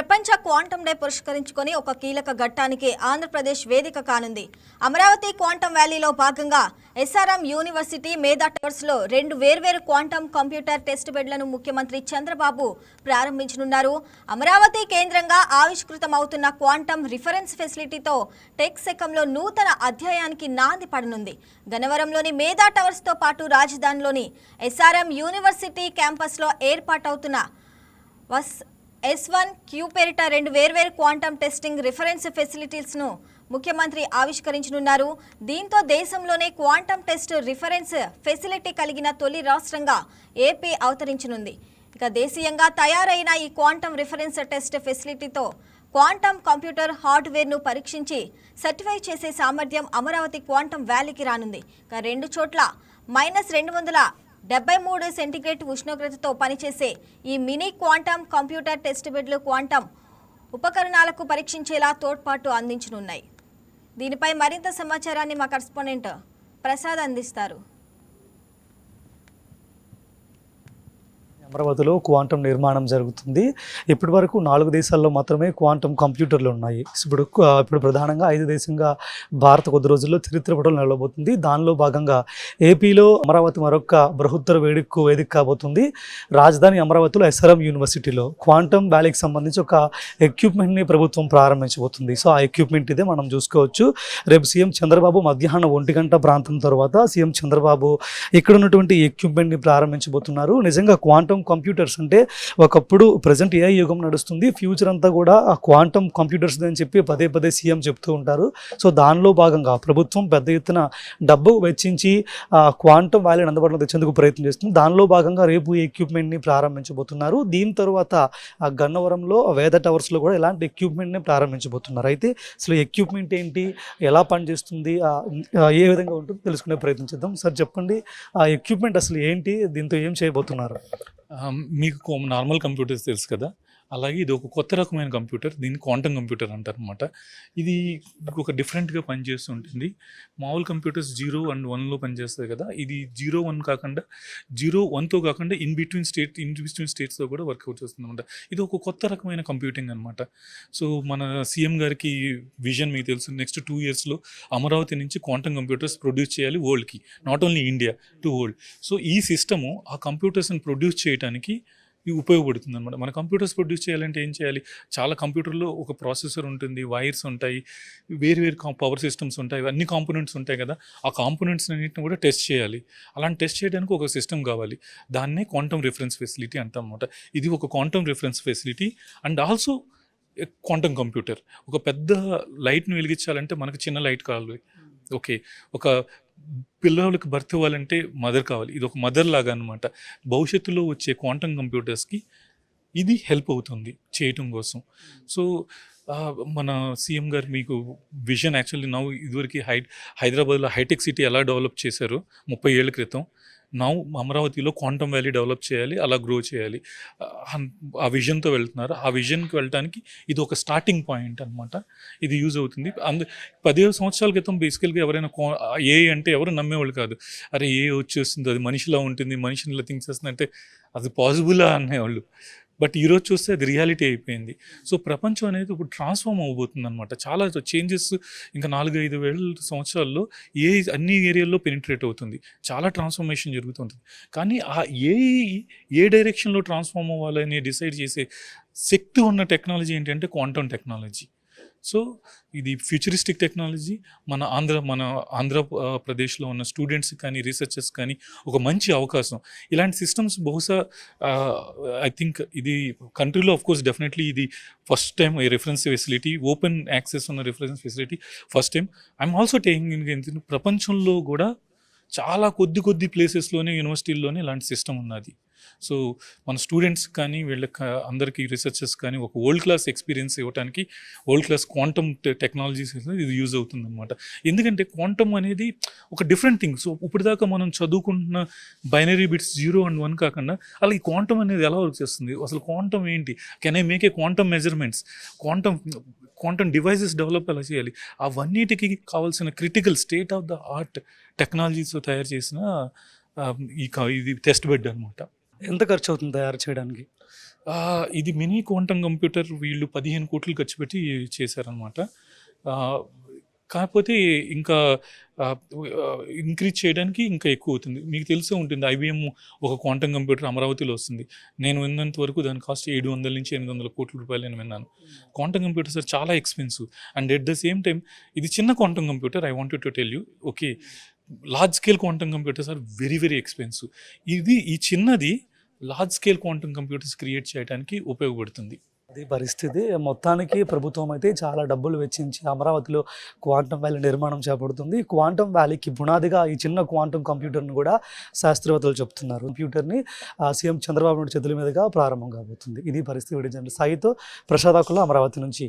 ప్రపంచ quantum day పురస్కరించుకొని ఒక కీలక ఘట్టానికి ఆంధ్రప్రదేశ్ వేదిక కానుంది. అమరావతి క్వాంటం వ్యాలీలో భాగంగా ఎస్ఆర్ఎం యూనివర్సిటీ మేధా టవర్స్లో 2 వేర్వేరు క్వాంటం కంప్యూటర్ టెస్ట్ బెడ్లను ముఖ్యమంత్రి చంద్రబాబు ప్రారంభించనున్నారు. అమరావతి కేంద్రంగా ఆవిష్కృతమవుతున్న క్వాంటం రిఫరెన్స్ ఫెసిలిటీతో టెక్ శకంలో నూతన అధ్యాయానికి నాంది పడనుంది. గన్నవరంలోని మేధా టవర్స్తో పాటు రాజధానిలోని ఎస్ఆర్ఎం యూనివర్సిటీ క్యాంపస్లో ఏర్పాటవుతున్న S1 క్యూ పేరిట 2 వేర్వేరు క్వాంటం టెస్టింగ్ రిఫరెన్స్ ఫెసిలిటీస్ను ముఖ్యమంత్రి ఆవిష్కరించనున్నారు. దీంతో దేశంలోనే క్వాంటం టెస్ట్ రిఫరెన్స్ ఫెసిలిటీ కలిగిన తొలి రాష్ట్రంగా ఏపీ అవతరించనుంది. ఇక దేశీయంగా తయారైన ఈ క్వాంటం రిఫరెన్స్ టెస్ట్ ఫెసిలిటీతో క్వాంటం కంప్యూటర్ హార్డ్వేర్ను పరీక్షించి సర్టిఫై చేసే సామర్థ్యం అమరావతి క్వాంటం వ్యాలీకి రానుంది. ఇక 2 చోట్ల -273 సెంటీగ్రేడ్ ఉష్ణోగ్రతతో పనిచేసే ఈ మినీ క్వాంటం కంప్యూటర్ టెస్ట్ బెడ్లు క్వాంటం ఉపకరణాలకు పరీక్షించేలా తోడ్పాటు అందించనున్నాయి. దీనిపై మరింత సమాచారాన్ని మా కరెస్పాండెంట్ ప్రసాద్ అందిస్తారు. అమరావతిలో క్వాంటం నిర్మాణం జరుగుతుంది. ఇప్పటి వరకు 4 దేశాల్లో మాత్రమే క్వాంటం కంప్యూటర్లు ఉన్నాయి. ఇప్పుడు ప్రధానంగా 5 దేశంగా భారత కొద్ది రోజుల్లో చరిత్ర పటం నిలబోతుంది. దానిలో భాగంగా ఏపీలో అమరావతి మరొక బృహత్తర వేదిక కాబోతుంది. రాజధాని అమరావతిలో ఎస్ఆర్ఎం యూనివర్సిటీలో క్వాంటం వ్యాలీకి సంబంధించి ఒక ఎక్విప్మెంట్ని ప్రభుత్వం ప్రారంభించబోతుంది. సో ఆ ఎక్విప్మెంట్ ఇదే మనం చూసుకోవచ్చు. రేపు సీఎం చంద్రబాబు మధ్యాహ్నం 1 గంట ప్రాంతం తర్వాత సీఎం చంద్రబాబు ఇక్కడ ఉన్నటువంటి ఎక్విప్మెంట్ని ప్రారంభించబోతున్నారు. నిజంగా క్వాంటం కంప్యూటర్స్ అంటే ఒకప్పుడు ప్రజెంట్ ఏఐ యుగం నడుస్తుంది, ఫ్యూచర్ అంతా కూడా ఆ క్వాంటం కంప్యూటర్స్ అని చెప్పి పదే సీఎం చెప్తూ ఉంటారు. సో దానిలో భాగంగా ప్రభుత్వం పెద్ద ఎత్తున డబ్బు వెచ్చించి క్వాంటం వ్యాలీని అందుబాటులో తెచ్చేందుకు ప్రయత్నం చేస్తుంది. దానిలో భాగంగా రేపు ఈ ఎక్విప్మెంట్ని ప్రారంభించబోతున్నారు. దీని తర్వాత ఆ గన్నవరంలో వేద టవర్స్లో కూడా ఇలాంటి ఎక్విప్మెంట్ని ప్రారంభించబోతున్నారు. అయితే అసలు ఎక్విప్మెంట్ ఏంటి, ఎలా పనిచేస్తుంది, ఏ విధంగా ఉంటుందో తెలుసుకునే ప్రయత్నించేద్దాం. సార్ చెప్పండి, ఆ ఎక్విప్మెంట్ అసలు ఏంటి, దీంతో ఏం చేయబోతున్నారు? మీకు నార్మల్ కంప్యూటర్స్ తెలుసు కదా, అలాగే ఇది ఒక కొత్త రకమైన కంప్యూటర్. దీన్ని క్వాంటమ్ కంప్యూటర్ అంటారు అనమాట. ఇది ఒక డిఫరెంట్గా పనిచేస్తూ ఉంటుంది. మామూలు కంప్యూటర్స్ 0 and 1లో పనిచేస్తుంది కదా, ఇది 0, 1 కాకుండా 0, 1తో కాకుండా ఇన్ బిట్వీన్ స్టేట్స్తో కూడా వర్కౌట్ చేస్తుంది అనమాట. ఇది ఒక కొత్త రకమైన కంప్యూటింగ్ అనమాట. సో మన సీఎం గారికి విజన్ మీకు తెలుసు, నెక్స్ట్ 2 yearsలో అమరావతి నుంచి క్వాంటమ్ కంప్యూటర్స్ ప్రొడ్యూస్ చేయాలి వరల్డ్కి, not only India, to world. So ఈ సిస్టము ఆ కంప్యూటర్స్ని ప్రొడ్యూస్ చేయడానికి ఇది ఉపయోగపడుతుంది అనమాట. మన కంప్యూటర్స్ ప్రొడ్యూస్ చేయాలంటే ఏం చేయాలి? చాలా కంప్యూటర్లో ఒక ప్రాసెసర్ ఉంటుంది, వైర్స్ ఉంటాయి, వేరు పవర్ సిస్టమ్స్ ఉంటాయి, అన్ని కాంపోనెంట్స్ ఉంటాయి కదా. ఆ కాంపోనెంట్స్ అన్నింటిని కూడా టెస్ట్ చేయాలి. అలాంటి టెస్ట్ చేయడానికి ఒక సిస్టమ్ కావాలి. దాన్నే క్వాంటమ్ రిఫరెన్స్ ఫెసిలిటీ అంటాం అనమాట. ఇది ఒక quantum reference facility and also quantum computer. ఒక పెద్ద లైట్ని వెలిగించాలంటే మనకు చిన్న లైట్ కావాలి. ఓకే, ఒక పిల్లలకి బర్త్ ఇవ్వాలంటే మదర్ కావాలి. ఇది ఒక మదర్ లాగా అనమాట. భవిష్యత్తులో వచ్చే క్వాంటమ్ కంప్యూటర్స్కి ఇది హెల్ప్ అవుతుంది చేయటం కోసం. సో మన సీఎం గారు మీకు విజన్ యాక్చువల్లీ ఇదివరకు హైదరాబాద్లో హైటెక్ సిటీ ఎలా డెవలప్ చేశారో 30 ఏళ్ల క్రితం, అమరావతిలో క్వాంటమ్ వ్యాలీ డెవలప్ చేయాలి, అలా గ్రో చేయాలి. ఆ విజన్తో వెళ్తున్నారు. ఆ విజన్కి వెళ్ళడానికి ఇది ఒక స్టార్టింగ్ పాయింట్ అనమాట. ఇది యూజ్ అవుతుంది. 15 సంవత్సరాల క్రితం బేసికల్గా ఎవరైనా ఏ అంటే ఎవరు నమ్మేవాళ్ళు కాదు. అరే ఏ వచ్చేస్తుంది, అది మనిషిలా ఉంటుంది, మనిషిని ఇలా థింక్ చేస్తుంది అంటే అది పాసిబులా అనేవాళ్ళు. బట్ ఈరోజు చూస్తే అది రియాలిటీ అయిపోయింది. సో ప్రపంచం అనేది ఇప్పుడు ట్రాన్స్ఫార్మ్ అవ్వబోతుంది అనమాట. చాలా చేంజెస్ ఇంకా 4-5 వేల సంవత్సరాల్లో అన్ని ఏరియాల్లో పెనిట్రేట్ అవుతుంది. చాలా ట్రాన్స్ఫర్మేషన్ జరుగుతుంటుంది. కానీ ఆ ఏ డైరెక్షన్లో ట్రాన్స్ఫార్మ్ అవ్వాలని డిసైడ్ చేసే శక్తి ఉన్న టెక్నాలజీ ఏంటంటే క్వాంటమ్ టెక్నాలజీ. సో ఇది ఫ్యూచరిస్టిక్ టెక్నాలజీ. మన ఆంధ్రప్రదేశ్లో ఉన్న స్టూడెంట్స్ కానీ రీసెర్చర్స్ కానీ ఒక మంచి అవకాశం. ఇలాంటి సిస్టమ్స్ బహుశా ఐ థింక్ ఇది కంట్రీలో ఆఫ్ కోర్స్ డెఫినెట్లీ ఇది ఫస్ట్ టైం ఈ రిఫరెన్స్ ఫెసిలిటీ, ఓపెన్ యాక్సెస్ ఉన్న reference facility first time. I'm also taking ప్రపంచంలో కూడా చాలా కొద్ది ప్లేసెస్లోనే యూనివర్సిటీల్లోనే ఇలాంటి సిస్టమ్ ఉన్నది. సో మన స్టూడెంట్స్ కానీ వీళ్ళకి అందరికీ రీసెర్చర్స్ కానీ ఒక వరల్డ్ క్లాస్ ఎక్స్పీరియన్స్ ఇవ్వడానికి వరల్డ్ క్లాస్ క్వాంటమ్ టెక్నాలజీస్ ఇది యూజ్ అవుతుంది అనమాట. ఎందుకంటే క్వాంటమ్ అనేది ఒక డిఫరెంట్ థింగ్. సో ఇప్పటిదాకా మనం చదువుకుంటున్న బైనరీ బిట్స్ 0 and 1 కాకుండా అలా ఈ క్వాంటమ్ అనేది ఎలా వర్క్ చేస్తుంది, అసలు క్వాంటమ్ ఏంటి, can I make a quantum measurements, quantum devices develop ఎలా చేయాలి, అవన్నిటికీ కావాల్సిన critical state of the art టెక్నాలజీస్తో తయారు చేసిన ఇది టెస్ట్ బెడ్ అనమాట. ఎంత ఖర్చు అవుతుంది తయారు చేయడానికి? ఇది మినీ క్వాంటమ్ కంప్యూటర్ వీళ్ళు 15 కోట్లు ఖర్చు పెట్టి చేశారనమాట. కాకపోతే ఇంకా ఇంక్రీజ్ చేయడానికి ఇంకా ఎక్కువ అవుతుంది. మీకు తెలిసే ఉంటుంది, ఐబీఎం ఒక క్వాంటమ్ కంప్యూటర్ అమరావతిలో వస్తుంది. నేను విన్నంత వరకు దాని కాస్ట్ 700 నుంచి 800 కోట్ల రూపాయలు అని విన్నాను. క్వాంటమ్ కంప్యూటర్స్ ఆర్ చాలా expensive. And at the same time ఇది చిన్న quantum computer. I wanted to tell you, okay, large scale quantum computers are very very expensive. ఈ చిన్నది large scale quantum computers create చేయడానికి ఉపయోగపడుతుంది. అది పరిస్థితి. మొత్తానికి ప్రభుత్వం అయితే చాలా డబ్బులు వెచ్చించి అమరావతిలో క్వాంటమ్ వ్యాలీ నిర్మాణం చేపడుతుంది. క్వాంటమ్ వ్యాలీకి పునాదిగా ఈ చిన్న క్వాంటమ్ కంప్యూటర్ను కూడా శాస్త్రవేత్తలు చెప్తున్నారు. కంప్యూటర్ని సీఎం చంద్రబాబు నాయుడు చేతుల మీదుగా ప్రారంభం కాబోతుంది. ఇది పరిస్థితి. సాయితో ప్రసాదాకుల అమరావతి నుంచి.